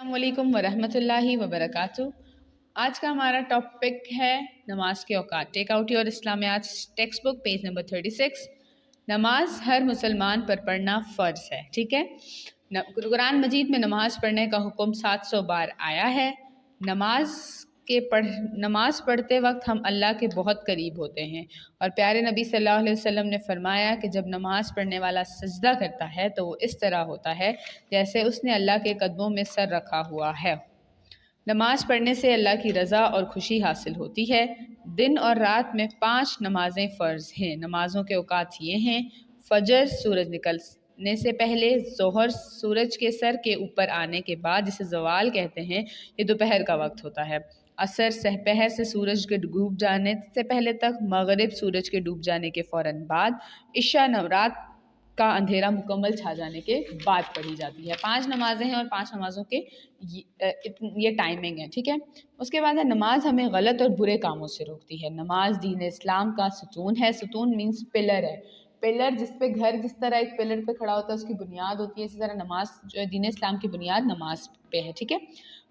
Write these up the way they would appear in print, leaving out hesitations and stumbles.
अस्सलाम वालेकुम वरहमतुल्लाहि वबरकातुहू। आज का हमारा टॉपिक है नमाज के औकात। Take out your Islamiat text book page number 36। नमाज हर मुसलमान पर पढ़ना फ़र्ज़ है। ठीक है, कुरान मजीद में नमाज पढ़ने का हुक्म 700 बार आया है। नमाज पढ़ते वक्त हम अल्लाह के बहुत करीब होते हैं और प्यारे नबी सल्लल्लाहु अलैहि वसल्लम ने फरमाया कि जब नमाज पढ़ने वाला सजदा करता है तो वो इस तरह होता है जैसे उसने अल्लाह के कदमों में सर रखा हुआ है। नमाज पढ़ने से अल्लाह की रज़ा और खुशी हासिल होती है। दिन और रात में 5 नमाजें फ़र्ज़ हैं। नमाज़ों के औकात ये हैं: फ़जर सूरज निकलने से पहले, ज़ोहर सूरज के सर के ऊपर आने के बाद जिसे ज़वाल कहते हैं, ये दोपहर का वक्त होता है। असर सहपहर से सूरज के डूब जाने से पहले तक, मगरिब सूरज के डूब जाने के फ़ौरन बाद, इशा नवरात का अंधेरा मुकम्मल छा जाने के बाद पढ़ी जाती है। 5 नमाज़ें हैं और 5 नमाज़ों के ये टाइमिंग है। ठीक है, उसके बाद है नमाज हमें गलत और बुरे कामों से रोकती है। नमाज दीन इस्लाम का सुतून है। सुतून मीन्स पिलर है। पिलर जिस पे घर जिस तरह एक पिलर पे खड़ा होता है उसकी बुनियाद होती है, इसी तरह नमाज जो है दीन इस्लाम की बुनियाद नमाज पे है। ठीक है,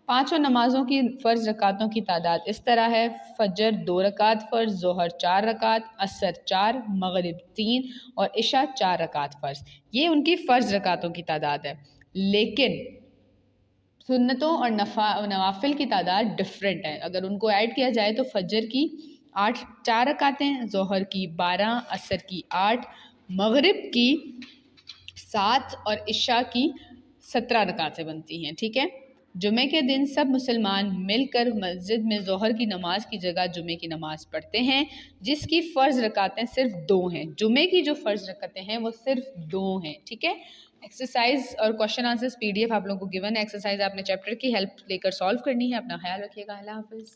5 नमाज़ों की फ़र्ज़ रकातों की तादाद इस तरह है: फ़जर 2 रकात फ़र्ज़, ज़ोहर 4 रकात, असर 4, मगरिब 3 और इशा 4 रकात फ़र्ज़। ये उनकी फ़र्ज़ रकातों की तादाद है। लेकिन सुन्नतों और नवाफिल की तादाद डिफरेंट है। अगर उनको ऐड किया जाए तो फ़जर की 4 रकातें, ज़ोहर की 12, असर की 8, मगरिब की 7 और इशा की 17 रकातें बनती हैं। ठीक है, जुमे के दिन सब मुसलमान मिलकर मस्जिद में ज़ोहर की नमाज की जगह जुमे की नमाज पढ़ते हैं, जिसकी फ़र्ज़ रकातें सिर्फ 2 हैं। जुमे की जो फ़र्ज़ रकातें हैं वो सिर्फ 2 हैं। ठीक है, एक्सरसाइज और क्वेश्चन आंसर्स PDF आप लोगों को गिवन है। एक्सरसाइज आपने चैप्टर की हेल्प लेकर सॉल्व करनी है। अपना ख्याल रखिएगा। अल्लाह हाफ़िज़।